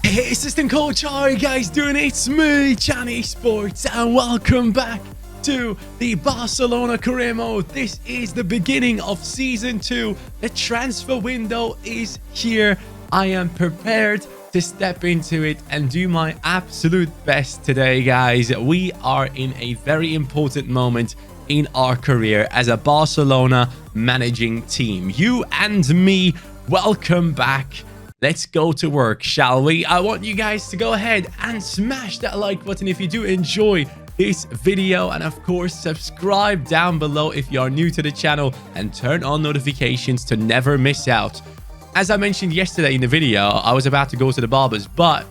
Hey, assistant coach, how are you guys doing? It's me, Johnny Sports, and welcome back to the Barcelona Career Mode. This is the beginning of Season 2. The transfer window is here. I am prepared to step into it and do my absolute best today, guys. We are in a very important moment in our career as a Barcelona managing team. You and me, welcome back. Let's go to work, shall we? I want you guys to go ahead and smash that like button if you do enjoy this video, and of course subscribe down below if you are new to the channel and turn on notifications to never miss out. As I mentioned yesterday in the video, I was about to go to the barbers, but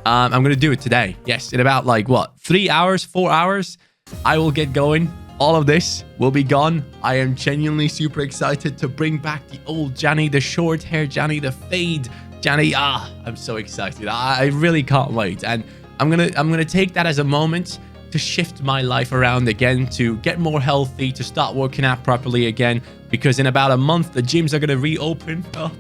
I'm gonna do it today. Yes, in about like what, 3 hours, 4 hours, I will get going. All of this will be gone. I am genuinely super excited to bring back the old Johnny, the short hair Johnny, the fade Johnny. I'm so excited. I really can't wait, and I'm gonna take that as a moment to shift my life around again, to get more healthy, to start working out properly again, because in about a month the gyms are gonna reopen. Oh,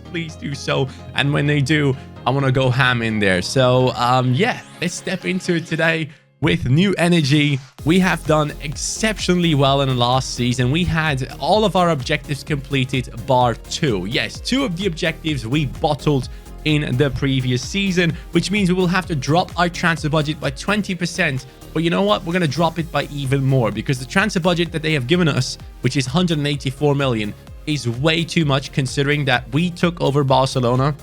please do so, and when they do, I want to go ham in there. So yeah, let's step into it today with new energy. We have done exceptionally well in the last season. We had all of our objectives completed bar 2. Yes, 2 of the objectives we bottled in the previous season, which means we will have to drop our transfer budget by 20%. But you know what? We're going to drop it by even more, because the transfer budget that they have given us, which is 184 million, is way too much, considering that we took over Barcelona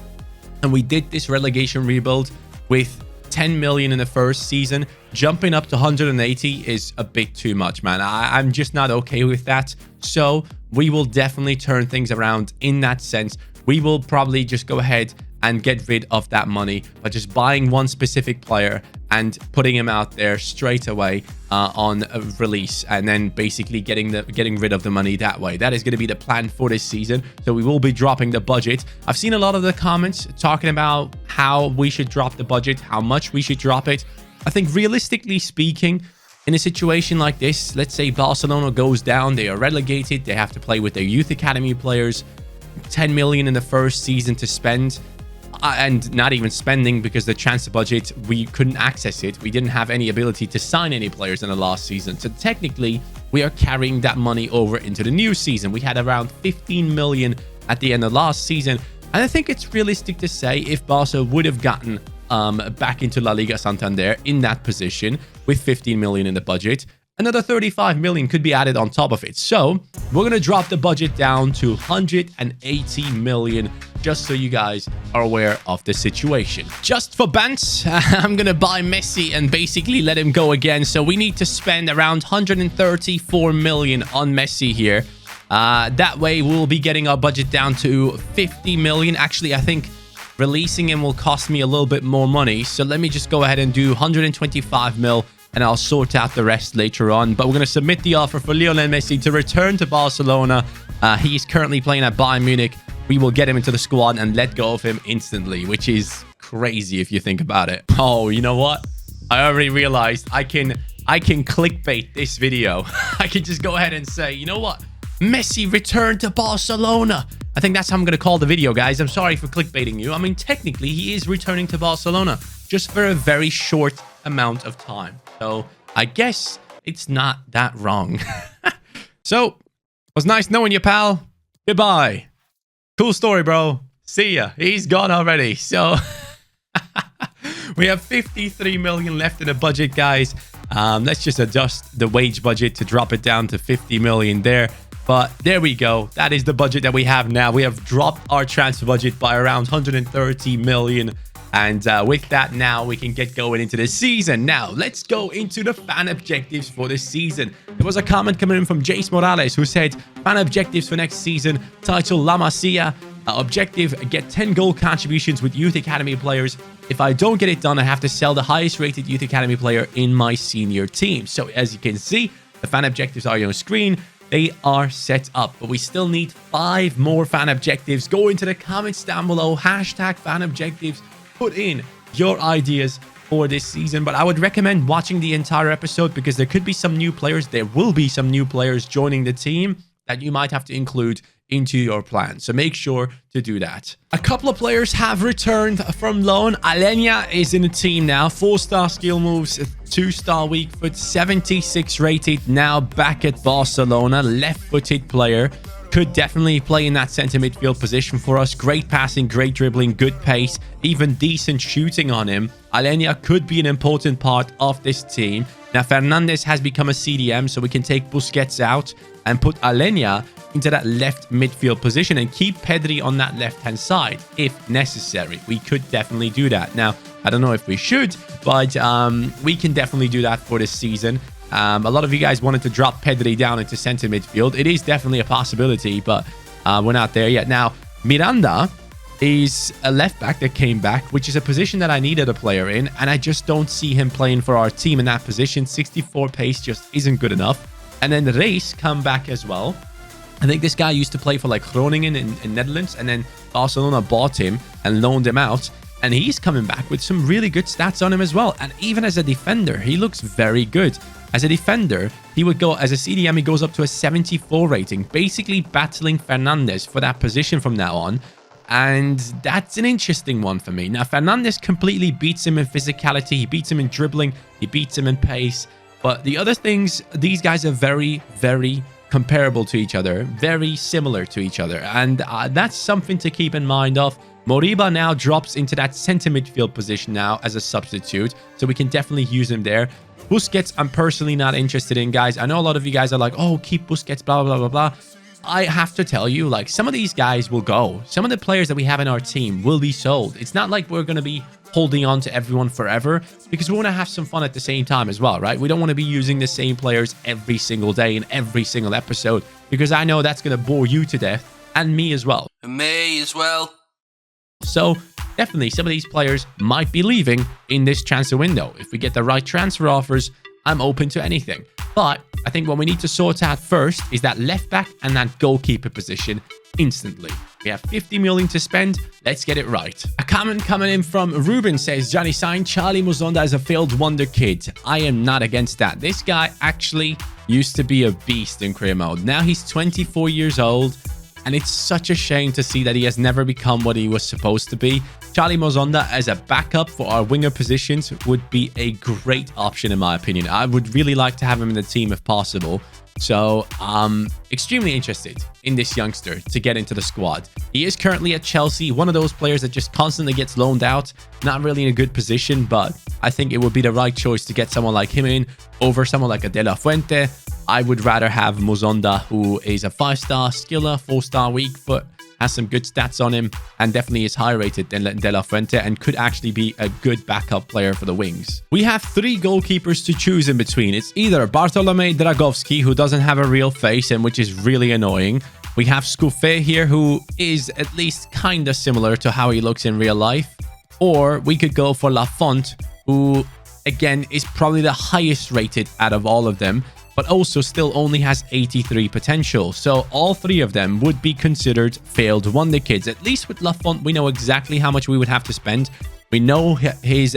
and we did this relegation rebuild with 10 million in the first season. Jumping up to 180 is a bit too much, man. I'm just not okay with that. So we will definitely turn things around in that sense. We will probably just go ahead and get rid of that money by just buying one specific player and putting him out there straight away on a release, and then basically getting rid of the money that way. That is going to be the plan for this season. So we will be dropping the budget. I've seen a lot of the comments talking about how we should drop the budget, how much we should drop it. I think realistically speaking, in a situation like this, let's say Barcelona goes down, they are relegated, they have to play with their youth academy players, 10 million in the first season to spend. And not even spending, because the transfer budget, we couldn't access it. We didn't have any ability to sign any players in the last season. So technically, we are carrying that money over into the new season. We had around 15 million at the end of last season. And I think it's realistic to say if Barca would have gotten back into La Liga Santander in that position with 15 million in the budget, another 35 million could be added on top of it. So we're going to drop the budget down to 180 million, just so you guys are aware of the situation. Just for bants, I'm going to buy Messi and basically let him go again. So we need to spend around 134 million on Messi here. That way we'll be getting our budget down to 50 million. Actually, I think releasing him will cost me a little bit more money. So let me just go ahead and do 125 mil. And I'll sort out the rest later on. But we're going to submit the offer for Lionel Messi to return to Barcelona. He is currently playing at Bayern Munich. We will get him into the squad and let go of him instantly, which is crazy if you think about it. Oh, you know what? I already realized I can clickbait this video. I can just go ahead and say, you know what? Messi returned to Barcelona. I think that's how I'm going to call the video, guys. I'm sorry for clickbaiting you. I mean, technically, he is returning to Barcelona, just for a very short amount of time. So I guess it's not that wrong. So it was nice knowing you, pal. Goodbye. Cool story, bro. See ya. He's gone already. So we have 53 million left in the budget, guys. Let's just adjust the wage budget to drop it down to 50 million there. But there we go. That is the budget that we have now. We have dropped our transfer budget by around 130 million. And with that, now we can get going into the season. Now, let's go into the fan objectives for this season. There was a comment coming in from Jace Morales who said, fan objectives for next season, title La Masia. Objective, get 10 goal contributions with youth academy players. If I don't get it done, I have to sell the highest rated youth academy player in my senior team. So as you can see, the fan objectives are on screen. They are set up, but we still need 5 more fan objectives. Go into the comments down below, hashtag fan objectives. Put in your ideas for this season, but I would recommend watching the entire episode, because there could be some new players. There will be some new players joining the team that you might have to include into your plan. So make sure to do that. A couple of players have returned from loan. Alenia is in the team now. 4-star skill moves, 2-star weak foot, 76 rated, now back at Barcelona. Left-footed player. Could definitely play in that center midfield position for us. Great passing, great dribbling, good pace, even decent shooting on him. Alenia could be an important part of this team. Now, Fernandes has become a CDM, so we can take Busquets out and put Alenia into that left midfield position and keep Pedri on that left-hand side if necessary. We could definitely do that. Now, I don't know if we should, but we can definitely do that for this season. A lot of you guys wanted to drop Pedri down into center midfield. It is definitely a possibility, but we're not there yet. Now, Miranda is a left back that came back, which is a position that I needed a player in, and I just don't see him playing for our team in that position. 64 pace just isn't good enough. And then Reis come back as well. I think this guy used to play for like Groningen in Netherlands, and then Barcelona bought him and loaned him out. And he's coming back with some really good stats on him as well. And even as a defender, he looks very good. As a defender, he would go, as a CDM, he goes up to a 74 rating, basically battling Fernandes for that position from now on. And that's an interesting one for me. Now, Fernandes completely beats him in physicality. He beats him in dribbling. He beats him in pace. But the other things, these guys are very, very comparable to each other, very similar to each other. And that's something to keep in mind of. Moriba now drops into that center midfield position now as a substitute, so we can definitely use him there. Busquets, I'm personally not interested in, guys. I know a lot of you guys are like, oh, keep Busquets, blah, blah, blah, blah. I have to tell you, like, some of these guys will go. Some of the players that we have in our team will be sold. It's not like we're going to be holding on to everyone forever, because we want to have some fun at the same time as well, right? We don't want to be using the same players every single day in every single episode, because I know that's going to bore you to death, and me as well. And me as well. So definitely some of these players might be leaving in this transfer window. If we get the right transfer offers, I'm open to anything. But I think what we need to sort out first is that left back and that goalkeeper position instantly. We have 50 million to spend. Let's get it right. A comment coming in from Ruben says, Johnny signed Charlie Muzonda as a failed wonder kid. I am not against that. This guy actually used to be a beast in career mode. Now he's 24 years old. And it's such a shame to see that he has never become what he was supposed to be. Charlie Mozonda as a backup for our winger positions would be a great option in my opinion. I would really like to have him in the team if possible. So I'm extremely interested in this youngster to get into the squad. He is currently at Chelsea, one of those players that just constantly gets loaned out. Not really in a good position, but I think it would be the right choice to get someone like him in over someone like a De La Fuente. I would rather have Mozonda, who is a 5-star skiller, 4-star weak foot, has some good stats on him, and definitely is higher rated than De La Fuente and could actually be a good backup player for the wings. We have 3 goalkeepers to choose in between. It's either Bartolomei Dragovski, who doesn't have a real face and which is really annoying. We have Scouffet here, who is at least kind of similar to how he looks in real life. Or we could go for Lafont, who again is probably the highest rated out of all of them, but also still only has 83 potential. So all 3 of them would be considered failed wonder kids. At least with Lafont, we know exactly how much we would have to spend. We know his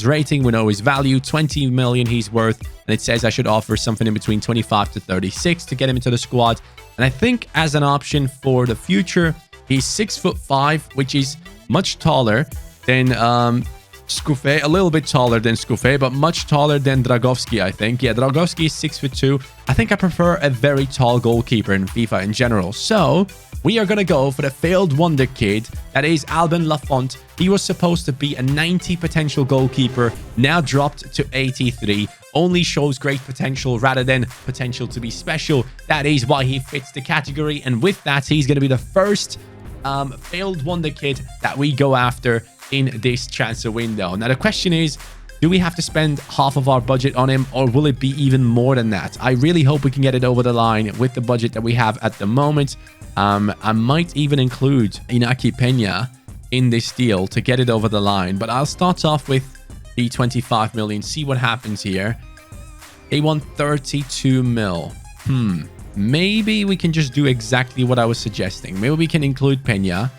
rating, we know his value, 20 million he's worth, and it says I should offer something in between 25 to 36 to get him into the squad. And I think as an option for the future, he's 6'5", which is much taller than Scouffet, a little bit taller than Scouffet, but much taller than Dragovski, I think. Yeah, Dragovski is 6'2". I think I prefer a very tall goalkeeper in FIFA in general. So we are going to go for the failed wonder kid. That is Alban Lafont. He was supposed to be a 90 potential goalkeeper, now dropped to 83. Only shows great potential rather than potential to be special. That is why he fits the category. And with that, he's going to be the first failed wonder kid that we go after in this transfer window. Now the question is, do we have to spend half of our budget on him, or will it be even more than that? I really hope we can get it over the line with the budget that we have at the moment. I might even include Inaki Peña in this deal to get it over the line, but I'll start off with the 25 million, see what happens here. They want 32 mil. Maybe we can just do exactly what I was suggesting. Maybe we can include Peña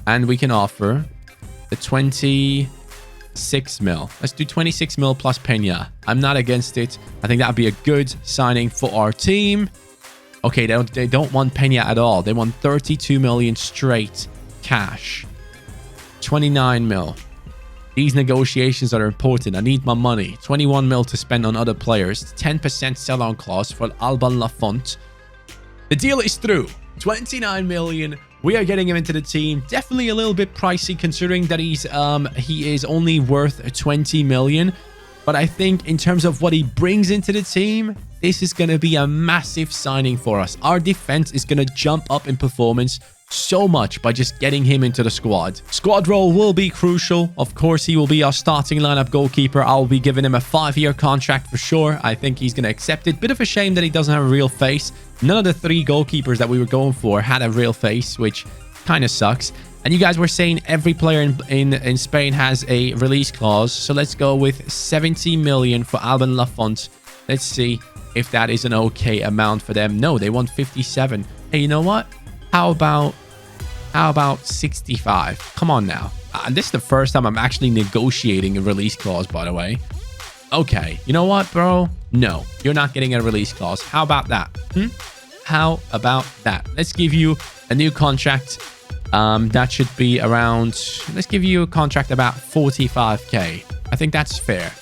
and we can offer the 26 mil. Let's do 26 mil plus Peña. I'm not against it. I think that would be a good signing for our team. Okay, they don't want Pena at all. They want 32 million straight cash. 29 mil. These negotiations are important. I need my money. 21 mil to spend on other players. 10% sell-on clause for Alban Lafont. The deal is through. 29 million. We are getting him into the team. Definitely a little bit pricey considering that he is only worth 20 million. But I think in terms of what he brings into the team, this is going to be a massive signing for us. Our defense is going to jump up in performance so much by just getting him into the squad. Squad role will be crucial. Of course, he will be our starting lineup goalkeeper. I'll be giving him a 5-year contract for sure. I think he's going to accept it. Bit of a shame that he doesn't have a real face. None of the 3 goalkeepers that we were going for had a real face, which kind of sucks. And you guys were saying every player in Spain has a release clause. So let's go with 70 million for Alban Lafont. Let's see if that is an okay amount for them. No, they want 57. Hey, you know what? How about 65? Come on now. This is the first time I'm actually negotiating a release clause, by the way. Okay, you know what, bro? No, you're not getting a release clause. How about that? How about that? Let's give you a new contract. That should be around... Let's give you a contract about 45k. I think that's fair.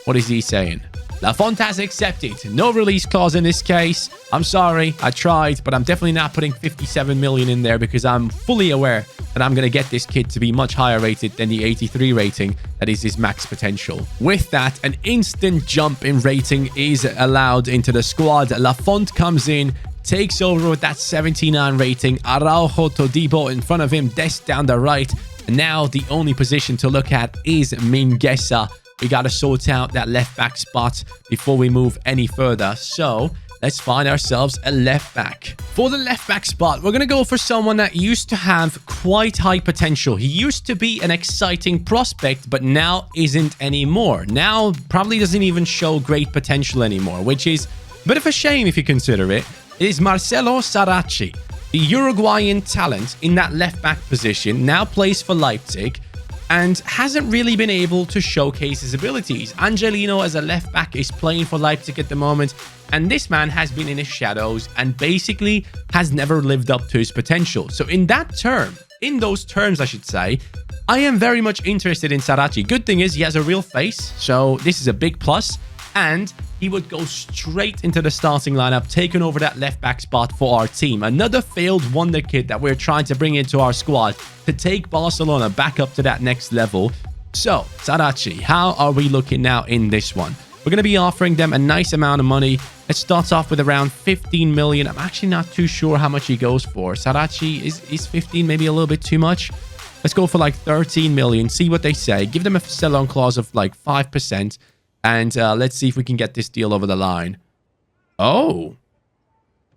What is he saying? Lafont has accepted. No release clause in this case. I'm sorry. I tried, but I'm definitely not putting 57 million in there because I'm fully aware that I'm going to get this kid to be much higher rated than the 83 rating that is his max potential. With that, an instant jump in rating is allowed into the squad. Lafont comes in, takes over with that 79 rating. Araujo, Todibo in front of him, Dest down the right. And now the only position to look at is Mingueza. We got to sort out that left back spot before we move any further. So let's find ourselves a left back. For the left back spot, we're going to go for someone that used to have quite high potential. He used to be an exciting prospect, but now isn't anymore. Now probably doesn't even show great potential anymore, which is a bit of a shame if you consider it. It is Marcelo Saracchi. The Uruguayan talent in that left back position now plays for Leipzig and hasn't really been able to showcase his abilities. Angelino as a left back is playing for Leipzig at the moment, and this man has been in his shadows and basically has never lived up to his potential. So in those terms, I should say, I am very much interested in Saracchi. Good thing is he has a real face, so this is a big plus. And he would go straight into the starting lineup, taking over that left back spot for our team. Another failed wonder kid that we're trying to bring into our squad to take Barcelona back up to that next level. So, Saracchi, how are we looking now in this one? We're going to be offering them a nice amount of money. It starts off with around 15 million. I'm actually not too sure how much he goes for. Saracchi, is 15 maybe a little bit too much? Let's go for like 13 million. See what they say. Give them a sell-on clause of like 5%. And let's see if we can get this deal over the line. Oh.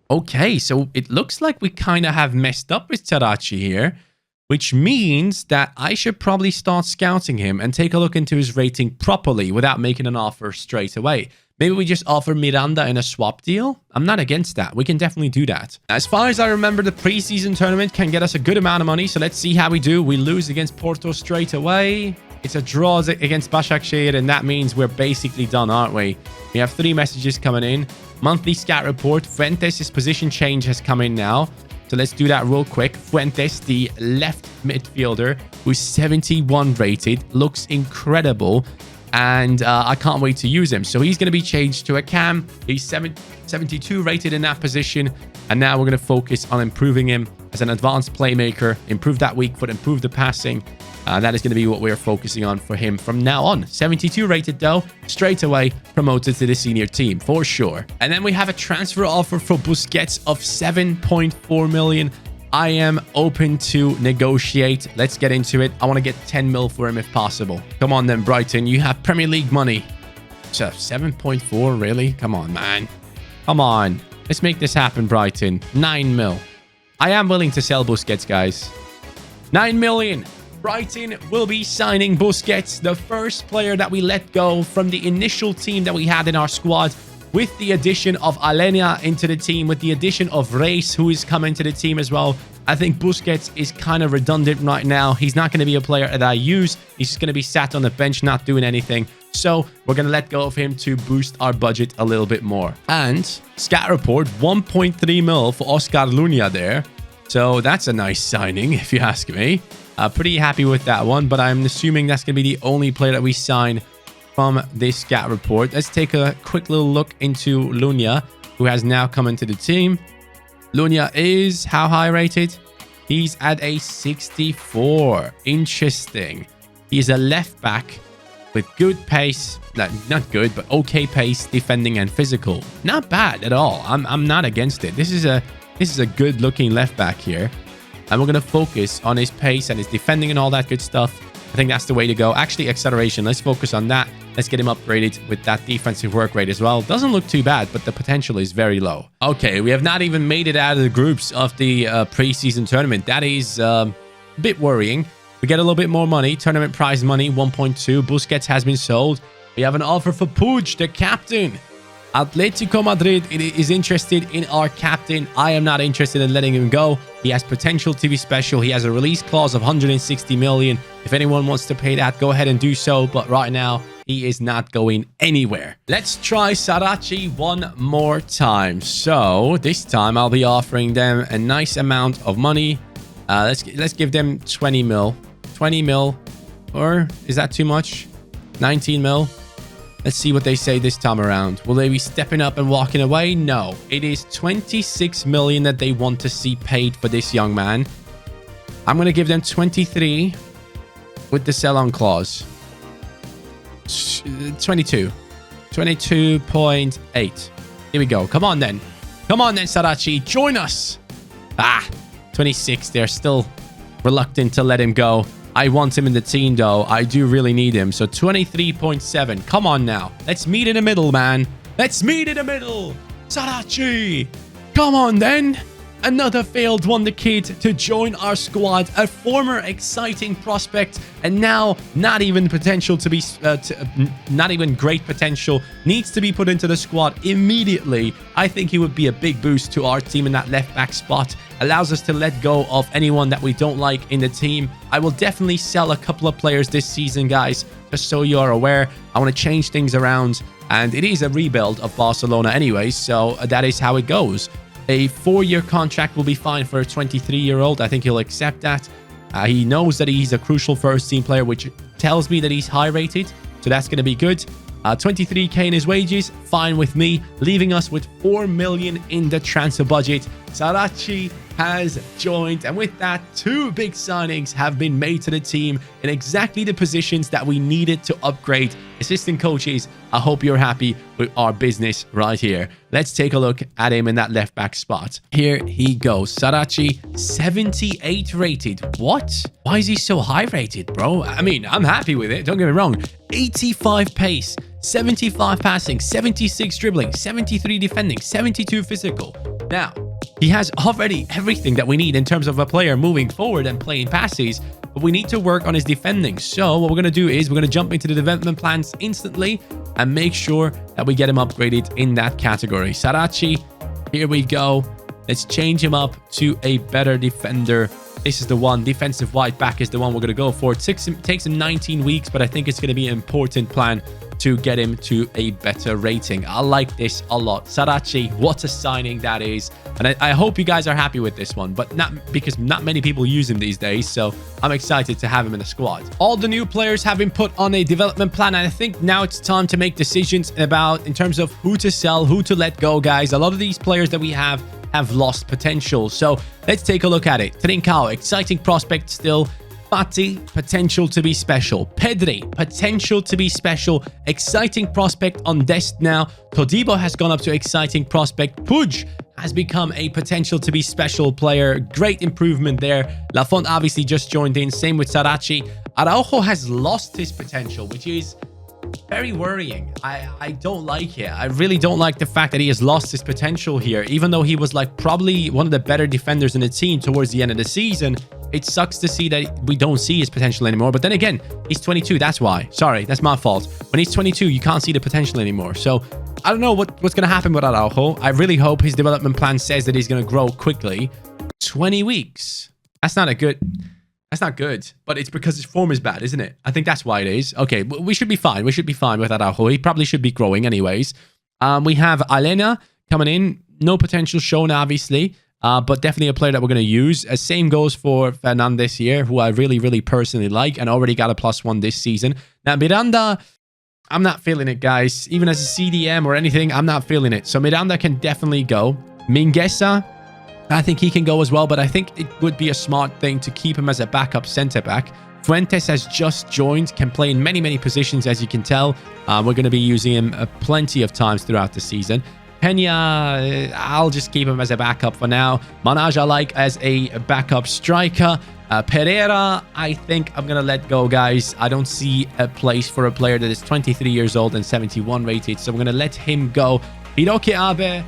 Okay, so it looks like we kind of have messed up with Saracchi here, which means that I should probably start scouting him and take a look into his rating properly without making an offer straight away. Maybe we just offer Miranda in a swap deal? I'm not against that. We can definitely do that. As far as I remember, the preseason tournament can get us a good amount of money, so let's see how we do. We lose against Porto straight away. It's a draw against Başakşehir, and that means we're basically done, aren't we? We have 3 messages coming in. Monthly scout report. Fuentes' position change has come in now. So let's do that real quick. Fuentes, the left midfielder, who's 71 rated, looks incredible. And I can't wait to use him. So he's going to be changed to a cam. He's 72 rated in that position. And now we're going to focus on improving him as an advanced playmaker. Improve that weak foot, improve the passing. That is going to be what we're focusing on for him from now on. 72 rated though, straight away promoted to the senior team for sure. And then we have a transfer offer for Busquets of 7.4 million. I am open to negotiate. Let's get into it. I want to get 10 mil for him if possible. Come on then, Brighton. You have Premier League money. So 7.4, really? Come on, man. Come on. Let's make this happen, Brighton. 9 mil. I am willing to sell Busquets, guys. 9 million. Brighton will be signing Busquets, the first player that we let go from the initial team that we had in our squad. with the addition of Alenia into the team, with the addition of Reis, who is coming to the team as well, I think Busquets is kind of redundant right now. He's not going to be a player that I use. He's just going to be sat on the bench, not doing anything. So we're going to let go of him to boost our budget a little bit more. And scat report, 1.3 mil for Oscar Lunia there. So that's a nice signing, if you ask me. Pretty happy with that one, but I'm assuming that's going to be the only player that we sign from this scat report. Let's take a quick little look into Lunia, who has now come into the team. Lunia is how high rated? He's at a 64. Interesting. He's a left back with good pace. Not good, but okay pace, defending and physical. Not bad at all. I'm not against it. This is a good looking left back here. And we're going to focus on his pace and his defending and all that good stuff. I think that's the way to go. Actually, acceleration. Let's focus on that. Let's get him upgraded with that defensive work rate as well. Doesn't look too bad, but the potential is very low. Okay, we have not even made it out of the groups of the preseason tournament. That is a bit worrying. We get a little bit more money. Tournament prize money, 1.2. Busquets has been sold. We have an offer for Puig, the captain. Atletico Madrid is interested in our captain. I am not interested in letting him go. He has potential to be special. He has a release clause of 160 million. If anyone wants to pay that, go ahead and do so. But right now, he is not going anywhere. Let's try Saracchi one more time. So this time, I'll be offering them a nice amount of money. Let's give them 20 mil. 20 mil. Or is that too much? 19 mil. Let's see what they say this time around. Will they be stepping up and walking away? No. It is 26 million that they want to see paid for this young man. I'm going to give them 23 with the sell-on clause. 22. 22.8. Here we go. Come on then. Come on then, Saracchi. Join us. 26. They're still reluctant to let him go. I want him in the team, though. I do really need him. So 23.7. Come on now. Let's meet in the middle, man. Let's meet in the middle. Saracchi. Come on, then. Another failed wonderkid to join our squad. A former exciting prospect. And now not even potential to be... not even great potential. Needs to be put into the squad immediately. I think he would be a big boost to our team in that left back spot. Allows us to let go of anyone that we don't like in the team. I will definitely sell a couple of players this season, guys, just so you are aware. I want to change things around, and it is a rebuild of Barcelona anyway, so that is how it goes. A 4-year contract will be fine for a 23-year-old. I think he'll accept that. He knows that he's a crucial first-team player, which tells me that he's high-rated, so that's going to be good. 23k in his wages, fine with me, leaving us with 4 million in the transfer budget. Saracchi has joined, and with that, 2 big signings have been made to the team in exactly the positions that we needed to upgrade. Assistant coaches, I hope you're happy with our business right here. Let's take a look at him in that left back spot. Here he goes. Saracchi, 78 rated. What? Why is he so high rated, bro? I mean, I'm happy with it. Don't get me wrong. 85 pace, 75 passing, 76 dribbling, 73 defending, 72 physical. Now, he has already everything that we need in terms of a player moving forward and playing passes, but we need to work on his defending. So what we're going to do is we're going to jump into the development plans instantly and make sure that we get him upgraded in that category. Saracchi, here we go. Let's change him up to a better defender. This is the one. Defensive wide back is the one we're going to go for. It takes him 19 weeks, but I think it's going to be an important plan to get him to a better rating. I like this a lot. Saracchi, what a signing that is. And I hope you guys are happy with this one, but not because not many people use him these days, so I'm excited to have him in the squad. All the new players have been put on a development plan, and I think now it's time to make decisions about in terms of who to sell, who to let go, guys. A lot of these players that we have lost potential, so let's take a look at it. Trincao, exciting prospect still. Fati, potential to be special. Pedri, potential to be special. Exciting prospect on Dest now. Todibo has gone up to exciting prospect. Puig has become a potential to be special player. Great improvement there. Lafont obviously just joined in. Same with Saracchi. Araujo has lost his potential, which is very worrying. I don't like it. I really don't like the fact that he has lost his potential here. Even though he was like probably one of the better defenders in the team towards the end of the season, it sucks to see that we don't see his potential anymore. But then again, he's 22. That's why. Sorry, that's my fault. When he's 22, you can't see the potential anymore. So I don't know what's going to happen with Araujo. I really hope his development plan says that he's going to grow quickly. 20 weeks. That's not good. But it's because his form is bad, isn't it? I think that's why it is. Okay, we should be fine. We should be fine with Araujo. He probably should be growing anyways. We have Alena coming in. No potential shown, obviously. But definitely a player that we're going to use. Same goes for Fernandez here, who I really, really personally like and already got a +1 this season. Now, Miranda, I'm not feeling it, guys. Even as a CDM or anything, I'm not feeling it. So Miranda can definitely go. Mingueza, I think he can go as well, but I think it would be a smart thing to keep him as a backup centre-back. Fuentes has just joined, can play in many, many positions, as you can tell. We're going to be using him plenty of times throughout the season. Peña, I'll just keep him as a backup for now. Manaj I like as a backup striker. Pereira, I think I'm going to let go, guys. I don't see a place for a player that is 23 years old and 71 rated, so I'm going to let him go. Hiroki Abe,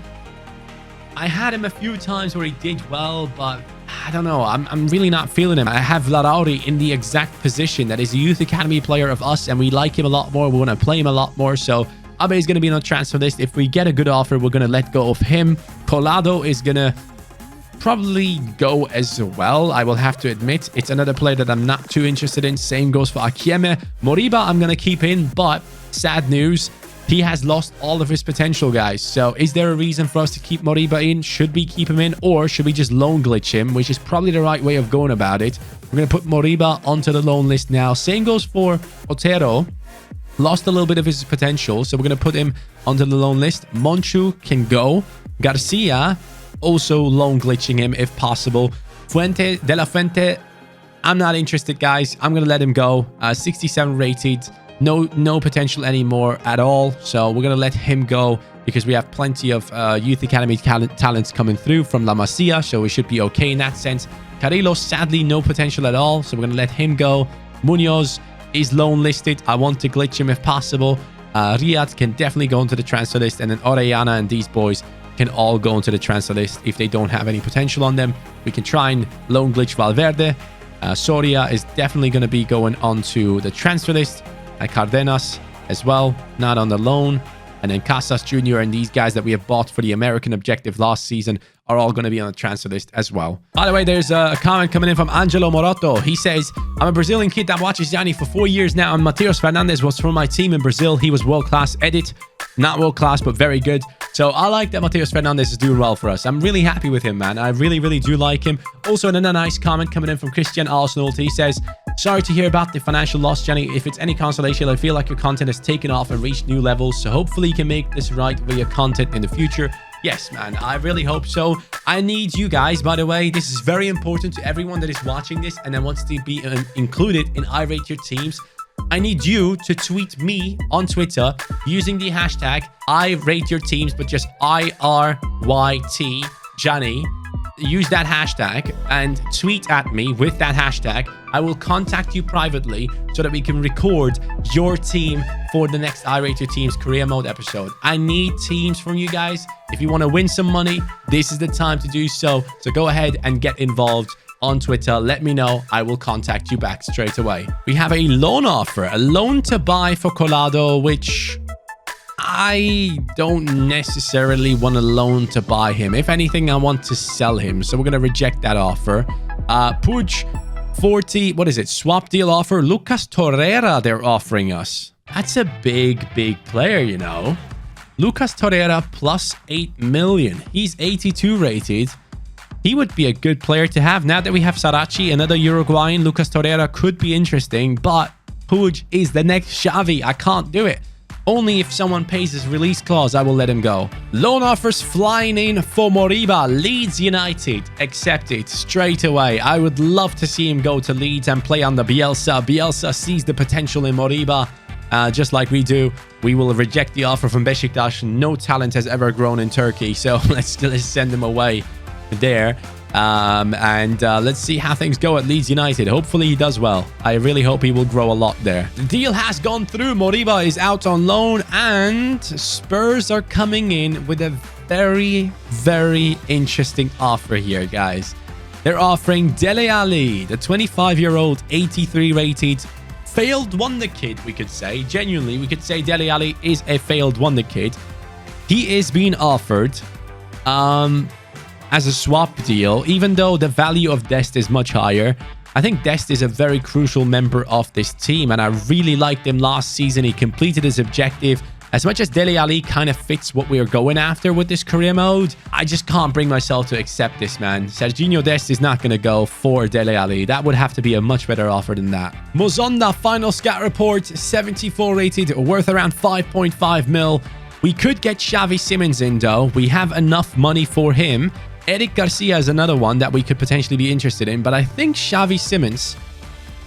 I had him a few times where he did well, but I don't know. I'm really not feeling him. I have Larauri in the exact position that is a youth academy player of us, and we like him a lot more. We want to play him a lot more, so Abe is going to be on the transfer list. If we get a good offer, we're going to let go of him. Colado is going to probably go as well. I will have to admit, it's another player that I'm not too interested in. Same goes for Akieme. Moriba, I'm going to keep in, but sad news, he has lost all of his potential, guys. So is there a reason for us to keep Moriba in? Should we keep him in, or should we just loan glitch him, which is probably the right way of going about it? We're going to put Moriba onto the loan list now. Same goes for Otero. Lost a little bit of his potential, so we're going to put him onto the loan list. Monchu can go. Garcia, also loan glitching him if possible. De La Fuente, I'm not interested, guys. I'm going to let him go. 67 rated. No potential anymore at all. So we're going to let him go because we have plenty of youth academy talents coming through from La Masia, so we should be okay in that sense. Carrillo, sadly, no potential at all, so we're going to let him go. Munoz is loan listed. I want to glitch him if possible. Riyad can definitely go into the transfer list, and then Orellana and these boys can all go into the transfer list if they don't have any potential on them. We can try and loan glitch Valverde. Soria is definitely going to be going onto the transfer list. Cardenas as well, not on the loan. And then Casas Jr. and these guys that we have bought for the American objective last season are all going to be on the transfer list as well. By the way, there's a comment coming in from Angelo Morotto. He says, I'm a Brazilian kid that watches Yanni for 4 years now, and Mateus Fernandes was from my team in Brazil. He was world-class. Edit, not world-class, but very good. So I like that Mateus Fernandes is doing well for us. I'm really happy with him, man. I really, really do like him. Also, another nice comment coming in from Christian Arsenal. He says, sorry to hear about the financial loss, Jenny. If it's any consolation, I feel like your content has taken off and reached new levels. So hopefully you can make this right with your content in the future. Yes, man, I really hope so. I need you guys, by the way. This is very important to everyone that is watching this and that wants to be included in I Rate Your Teams. I need you to tweet me on Twitter using the hashtag I Rate Your Teams, but just IRYT Johnny. Use that hashtag and tweet at me with that hashtag. I will contact you privately so that we can record your team for the next I Rate Your Teams career mode episode. I need teams from you guys. If you want to win some money, this is the time to do so. So go ahead and get involved on Twitter. Let me know. I will contact you back straight away. We have a loan offer, a loan to buy for Colado, which I don't necessarily want a loan to buy him. If anything, I want to sell him. So we're going to reject that offer. Puig, 40, what is it? Swap deal offer. Lucas Torreira, they're offering us. That's a big player, you know. Lucas Torreira plus 8 million. He's 82 rated. He would be a good player to have. Now that we have Saracchi, another Uruguayan, Lucas Torreira could be interesting, but Puig is the next Xavi. I can't do it. Only if someone pays his release clause, I will let him go. Loan offers flying in for Moriba. Leeds United accepted straight away. I would love to see him go to Leeds and play under Bielsa. Bielsa sees the potential in Moriba. Just like we do, we will reject the offer from Beşiktaş. No talent has ever grown in Turkey, so let's send him away there. Let's see how things go at Leeds United. Hopefully he does well. I really hope he will grow a lot there. The deal has gone through. Moriba is out on loan, and Spurs are coming in with a very interesting offer here, guys. They're offering Dele Alli, the 25-year-old, 83 rated failed wonder kid, we could say. Genuinely, we could say Dele Alli is a failed wonder kid. He is being offered as a swap deal, even though the value of Dest is much higher. I think Dest is a very crucial member of this team, and I really liked him last season. He completed his objective. As much as Dele Alli kind of fits what we are going after with this career mode, I just can't bring myself to accept this, man. Serginho Dest is not going to go for Dele Alli. That would have to be a much better offer than that. Muzonda, final scat report, 74 rated, worth around 5.5 mil. We could get Xavi Simons in, though. We have enough money for him. Eric Garcia is another one that we could potentially be interested in, but I think Xavi Simons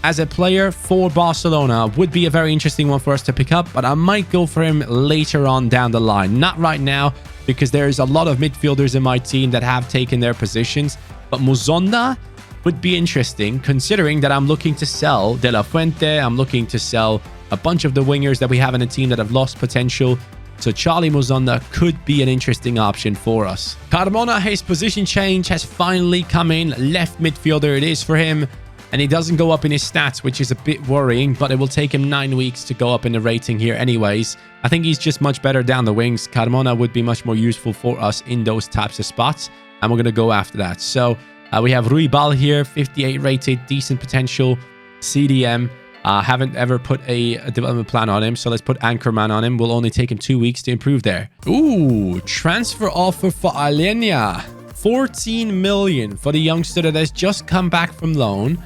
as a player for Barcelona would be a very interesting one for us to pick up, but I might go for him later on down the line. Not right now, because there's a lot of midfielders in my team that have taken their positions, but Muzonda would be interesting, considering that I'm looking to sell De La Fuente. I'm looking to sell a bunch of the wingers that we have in the team that have lost potential. So Charlie Muzonda could be an interesting option for us. Carmona, his position change has finally come in. Left midfielder it is for him. And he doesn't go up in his stats, which is a bit worrying, but it will take him 9 weeks to go up in the rating here anyways. I think he's just much better down the wings. Carmona would be much more useful for us in those types of spots, and we're going to go after that. So we have Rui Bal here, 58 rated, decent potential, CDM. Haven't ever put a development plan on him, so let's put Anchorman on him. Will only take him 2 weeks to improve there. Ooh, transfer offer for Alenia. 14 million for the youngster that has just come back from loan.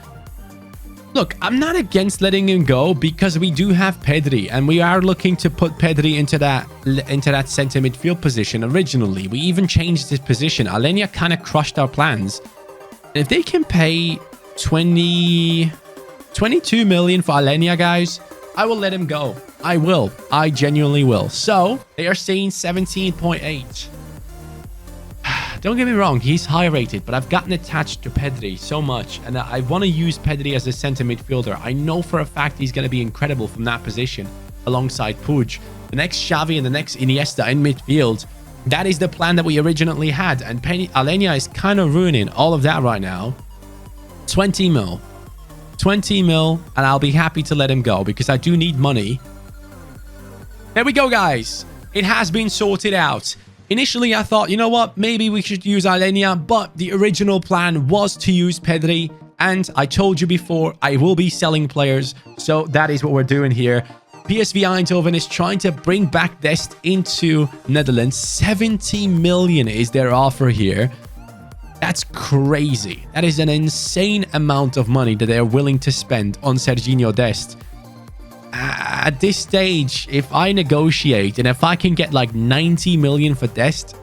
Look, I'm not against letting him go because we do have Pedri, and we are looking to put Pedri into that center midfield position originally. We even changed his position. Alenia kind of crushed our plans. And if they can pay 22 million for Alenia, guys, I will let him go. I will. I genuinely will. So they are saying 17.8. Don't get me wrong, he's high rated, but I've gotten attached to Pedri so much, and I want to use Pedri as a center midfielder. I know for a fact he's going to be incredible from that position alongside Puig. The next Xavi and the next Iniesta in midfield. That is the plan that we originally had, and Alenia is kind of ruining all of that right now. 20 mil. 20 mil, and I'll be happy to let him go because I do need money. There we go, guys. It has been sorted out. Initially, I thought, you know what, maybe we should use Alenia, but the original plan was to use Pedri, and I told you before, I will be selling players, so that is what we're doing here. PSV Eindhoven is trying to bring back Dest into Netherlands. 70 million is their offer here. That's crazy. That is an insane amount of money that they're willing to spend on Serginho Dest. At this stage, if I negotiate and if I can get like 90 million for Dest,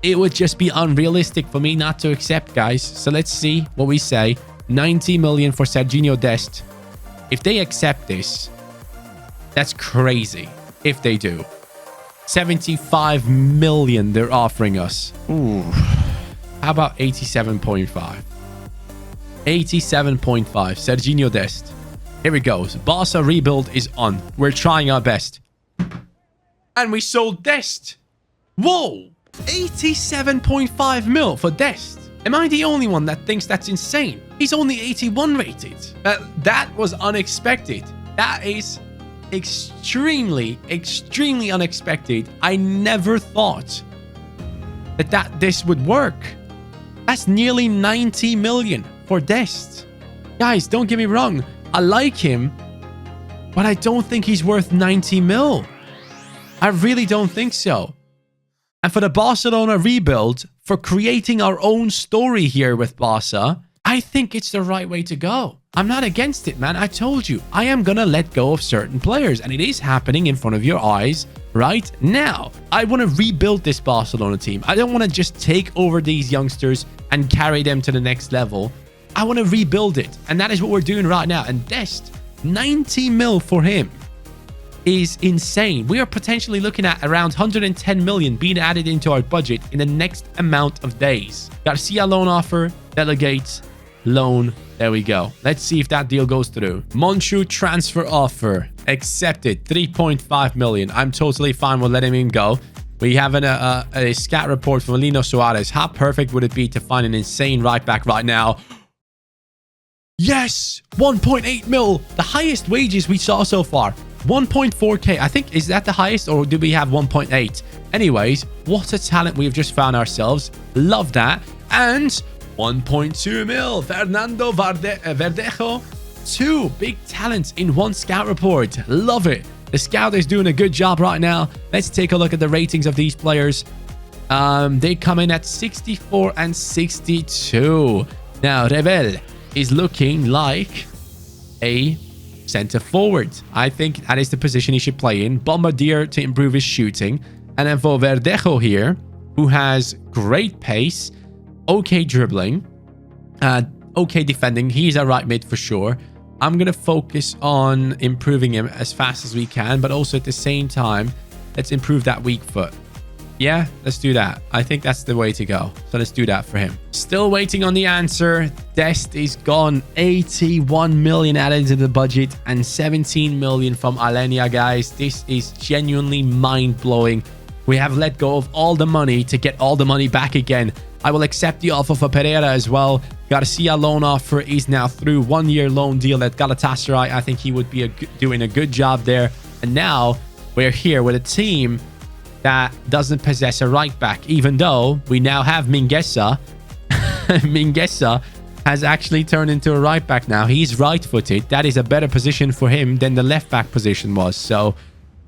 it would just be unrealistic for me not to accept, guys. So let's see what we say. 90 million for Serginho Dest. If they accept this, that's crazy. If they do. 75 million they're offering us. Ooh. How about 87.5? 87.5. Serginho Dest. Here we go. Barca rebuild is on. We're trying our best. And we sold Dest. Whoa. 87.5 mil for Dest. Am I the only one that thinks that's insane? He's only 81 rated. That was unexpected. That is extremely unexpected. I never thought that this would work. That's nearly 90 million for Dest. Guys, don't get me wrong. I like him, but I don't think he's worth 90 mil. I really don't think so. And for the Barcelona rebuild, for creating our own story here with Barca, I think it's the right way to go. I'm not against it, man. I told you, I am going to let go of certain players, and it is happening in front of your eyes right now. I want to rebuild this Barcelona team. I don't want to just take over these youngsters and carry them to the next level. I want to rebuild it, and that is what we're doing right now. And Dest, 90 mil for him is insane. We are potentially looking at around 110 million being added into our budget in the next amount of days. Garcia loan offer, delegate, loan. There we go. Let's see if that deal goes through. Monchu transfer offer accepted, 3.5 million. I'm totally fine with letting him go. We have a scat report from Lino Suarez. How perfect would it be to find an insane right back right now? Yes, 1.8 mil, the highest wages we saw so far. 1.4k. I think, is that the highest, or do we have 1.8? Anyways, what a talent we've just found ourselves. Love that. And 1.2 mil, Fernando Verdejo. 2 big talents in one scout report. Love it. The scout is doing a good job right now. Let's take a look at the ratings of these players. They come in at 64 and 62. Now, Rebel is looking like a center forward. I think that is the position he should play in. Bombardier to improve his shooting. And then for Verdejo here, who has great pace, okay dribbling, okay defending. He's a right mid for sure. I'm going to focus on improving him as fast as we can, but also at the same time, let's improve that weak foot. Yeah, let's do that. I think that's the way to go. So let's do that for him. Still waiting on the answer. Dest is gone. 81 million added into the budget and 17 million from Alenia, guys. This is genuinely mind-blowing. We have let go of all the money to get all the money back again. I will accept the offer for Pereira as well. Garcia loan offer is now through. 1-year loan deal at Galatasaray. I think he would be doing a good job there. And now we're here with a team that doesn't possess a right back, even though we now have Mingueza. Mingueza has actually turned into a right back now. He's right-footed. That is a better position for him than the left back position was. So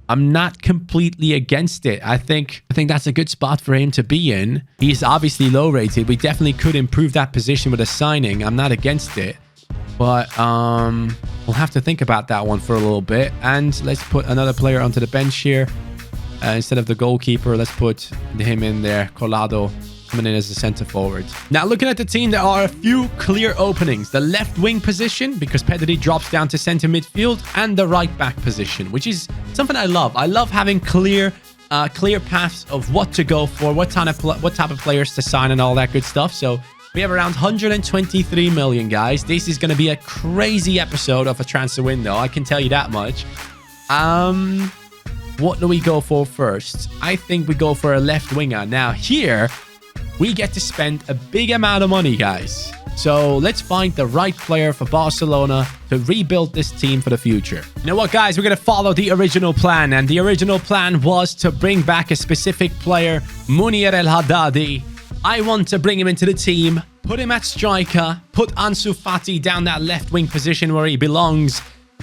I'm not completely against it. I think that's a good spot for him to be in. He's obviously low rated. We definitely could improve that position with a signing. I'm not against it. But we'll have to think about that one for a little bit. And let's put another player onto the bench here. Instead of the goalkeeper, let's put him in there. Colado coming in as the center forward. Now, looking at the team, there are a few clear openings. The left wing position, because Pedri drops down to center midfield, and the right back position, which is something I love. I love having clear paths of what to go for, what type of players to sign, and all that good stuff. So we have around 123 million, guys. This is going to be a crazy episode of a transfer window. I can tell you that much. What do we go for first? I think we go for a left winger. Now here, we get to spend a big amount of money, guys. So let's find the right player for Barcelona to rebuild this team for the future. You know what, guys? We're going to follow the original plan. And the original plan was to bring back a specific player, Munir El Haddadi. I want to bring him into the team, put him at striker, put Ansu Fati down that left wing position where he belongs,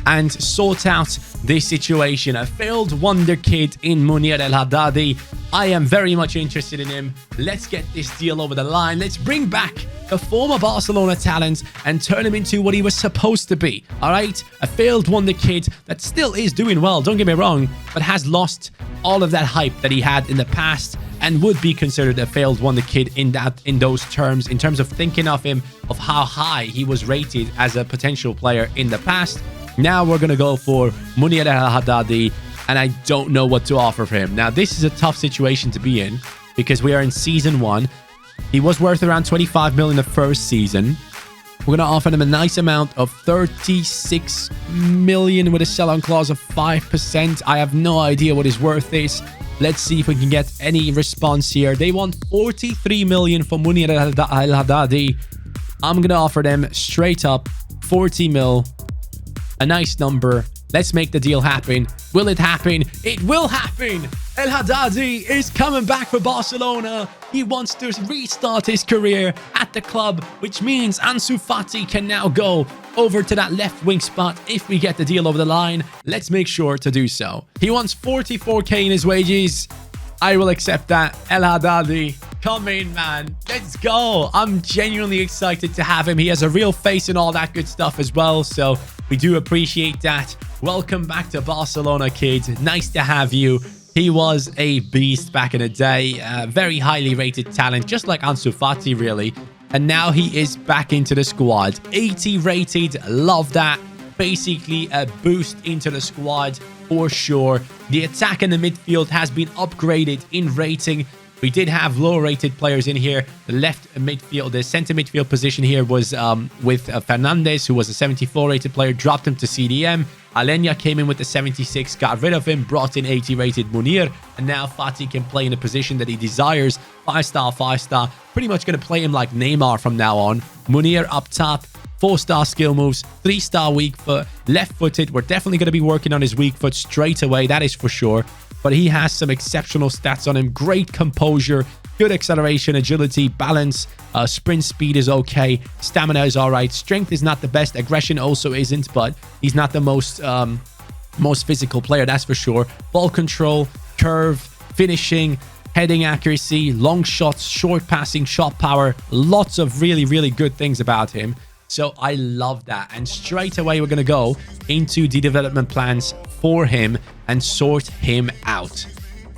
and sort out this situation. A failed wonderkid in Munir El Haddadi. I am very much interested in him. Let's get this deal over the line. Let's bring back the former Barcelona talent and turn him into what he was supposed to be. All right? A failed wonderkid that still is doing well, don't get me wrong, but has lost all of that hype that he had in the past and would be considered a failed wonderkid in those terms, in terms of thinking of him, of how high he was rated as a potential player in the past. Now we're going to go for Munir El Haddadi, and I don't know what to offer for him. Now, this is a tough situation to be in because we are in season 1. He was worth around 25 million the first season. We're going to offer him a nice amount of 36 million with a sell-on clause of 5%. I have no idea what his worth is. Let's see if we can get any response here. They want 43 million for Munir El Haddadi. I'm going to offer them straight up 40 mil. A nice number. Let's make the deal happen. Will it happen? It will happen. El Haddadi is coming back for Barcelona. He wants to restart his career at the club, which means Ansu Fati can now go over to that left wing spot if we get the deal over the line. Let's make sure to do so. He wants 44k in his wages. I will accept that. El Haddadi, come in, man. Let's go. I'm genuinely excited to have him. He has a real face and all that good stuff as well. So we do appreciate that. Welcome back to Barcelona, kids. Nice to have you. He was a beast back in the day. Very highly rated talent, just like Ansu Fati, really. And now he is back into the squad. 80 rated. Love that. Basically a boost into the squad for sure. The attack in the midfield has been upgraded in rating. We did have low-rated players in here. The left midfield, the center midfield position here was with Fernandez, who was a 74-rated player, dropped him to CDM. Alenia came in with the 76, got rid of him, brought in 80-rated Munir, and now Fati can play in a position that he desires. 5-star, 5-star. Pretty much going to play him like Neymar from now on. Munir up top, 4-star skill moves, 3-star weak foot, left-footed. We're definitely going to be working on his weak foot straight away, that is for sure. But he has some exceptional stats on him. Great composure, good acceleration, agility, balance, sprint speed is okay, stamina is all right, strength is not the best, aggression also isn't, but he's not the most physical player, that's for sure. Ball control, curve, finishing, heading accuracy, long shots, short passing, shot power, lots of really, really good things about him. So I love that. And straight away, we're going to go into the development plans for him and sort him out.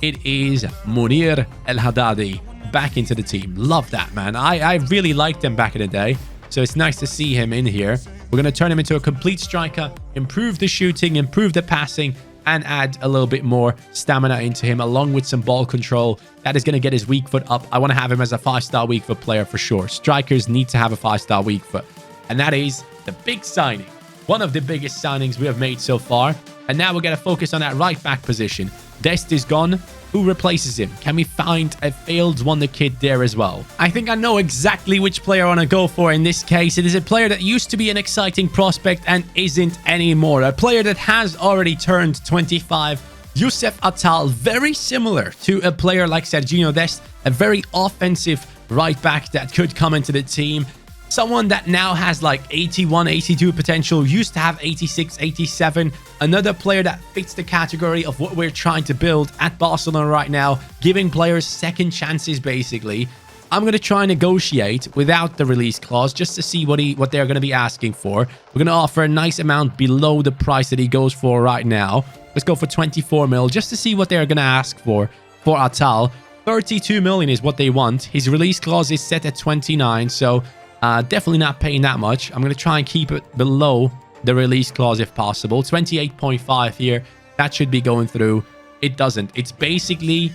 It is Munir El Haddadi back into the team. Love that, man. I really liked him back in the day. So it's nice to see him in here. We're going to turn him into a complete striker, improve the shooting, improve the passing, and add a little bit more stamina into him, along with some ball control. That is going to get his weak foot up. I want to have him as a 5-star weak foot player for sure. Strikers need to have a 5-star weak foot. And that is the big signing. One of the biggest signings we have made so far. And now we're going to focus on that right back position. Dest is gone. Who replaces him? Can we find a Failed Wonderkid there as well? I think I know exactly which player I want to go for in this case. It is a player that used to be an exciting prospect and isn't anymore. A player that has already turned 25. Youcef Atal, very similar to a player like Serginho Dest. A very offensive right back that could come into the team. Someone that now has like 81, 82 potential, used to have 86, 87. Another player that fits the category of what we're trying to build at Barcelona right now, giving players second chances, basically. I'm going to try and negotiate without the release clause just to see what they're going to be asking for. We're going to offer a nice amount below the price that he goes for right now. Let's go for 24 mil just to see what they're going to ask for Atal. 32 million is what they want. His release clause is set at 29, so definitely not paying that much. I'm going to try and keep it below the release clause if possible. 28.5 here. That should be going through. It doesn't. It's basically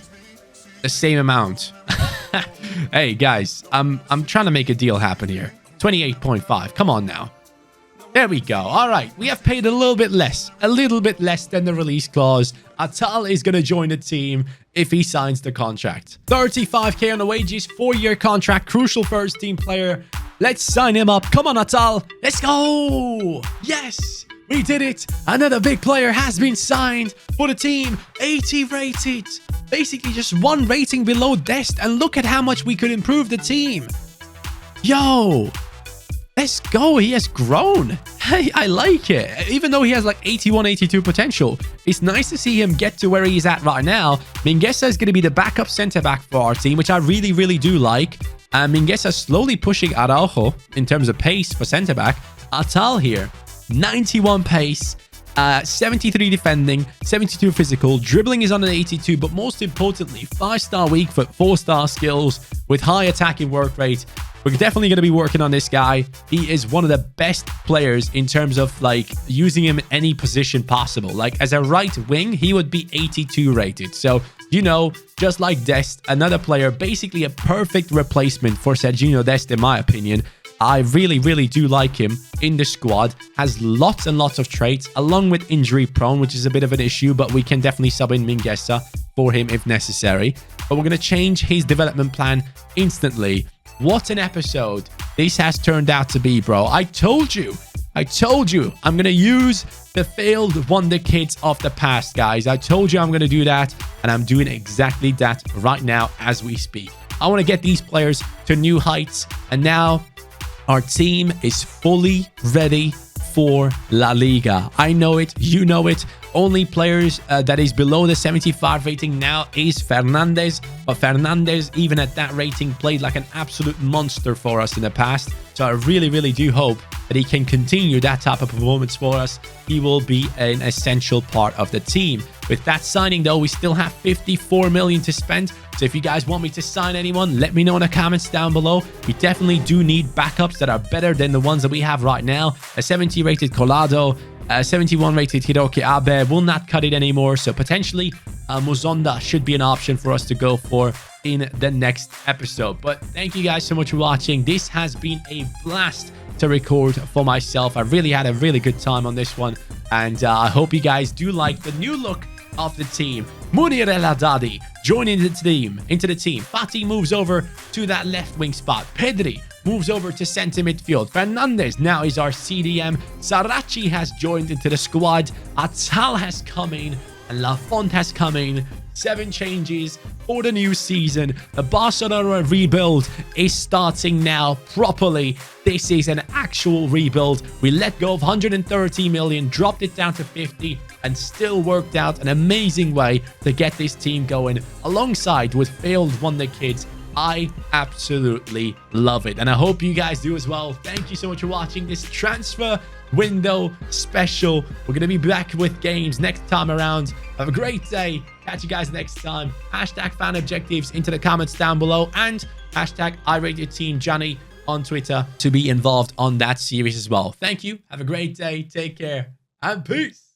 the same amount. Hey, guys, I'm trying to make a deal happen here. 28.5. Come on now. There we go. All right. We have paid a little bit less than the release clause. Atal is going to join the team if he signs the contract. 35k on the wages, 4-year contract, crucial first team player. Let's sign him up. Come on, Atal. Let's go. Yes, we did it. Another big player has been signed for the team. 80 rated. Basically just one rating below Dest. And look at how much we could improve the team. Yo, let's go. He has grown. Hey, I like it. Even though he has like 81, 82 potential, it's nice to see him get to where he's at right now. Mingueza is going to be the backup center-back for our team, which I really, really do like. Mingueza slowly pushing Araujo in terms of pace for center-back. Atal here, 91 pace, 73 defending, 72 physical. Dribbling is on an 82, but most importantly, 5-star weak foot, 4-star skills with high attacking work rate. We're definitely going to be working on this guy. He is one of the best players in terms of like using him in any position possible. Like as a right wing, he would be 82 rated. So, you know, just like Dest, another player, basically a perfect replacement for Serginho Dest, in my opinion. I really, really do like him in the squad. Has lots and lots of traits, along with injury prone, which is a bit of an issue, but we can definitely sub in Mingueza for him if necessary. But we're going to change his development plan instantly. What an episode this has turned out to be, bro. I told you. I'm going to use the Failed Wonderkids of the past, guys. I told you I'm going to do that, and I'm doing exactly that right now as we speak. I want to get these players to new heights, and now our team is fully ready for La Liga. I know it. You know it. Only players that is below the 75 rating now is Fernandes. But Fernandes, even at that rating, played like an absolute monster for us in the past. So I really, really do hope that he can continue that type of performance for us. He will be an essential part of the team. With that signing, though, we still have 54 million to spend. So if you guys want me to sign anyone, let me know in the comments down below. We definitely do need backups that are better than the ones that we have right now. A 70 rated Colado, 71 rated Hiroki Abe will not cut it anymore. So potentially Muzonda should be an option for us to go for in the next episode. But thank you guys so much for watching. This has been a blast to record for myself. I really had a really good time on this one. And I hope you guys do like the new look of the team. Munir and Haddadi joining the team. Fati moves over to that left wing spot. Pedri moves over to centre midfield. Fernandez now is our CDM. Saracchi has joined into the squad. Atal has come in. And Lafont has come in. 7 changes for the new season. The Barcelona rebuild is starting now properly. This is an actual rebuild. We let go of 130 million, dropped it down to 50, and still worked out an amazing way to get this team going alongside with Failed Wonderkids. I absolutely love it, and I hope you guys do as well. Thank you so much for watching this transfer window special. We're going to be back with games next time around. Have a great day. Catch you guys next time. Hashtag fan objectives into the comments down below, and hashtag #IRateYourTeamJohnny on Twitter to be involved on that series as well. Thank you. Have a great day. Take care and peace.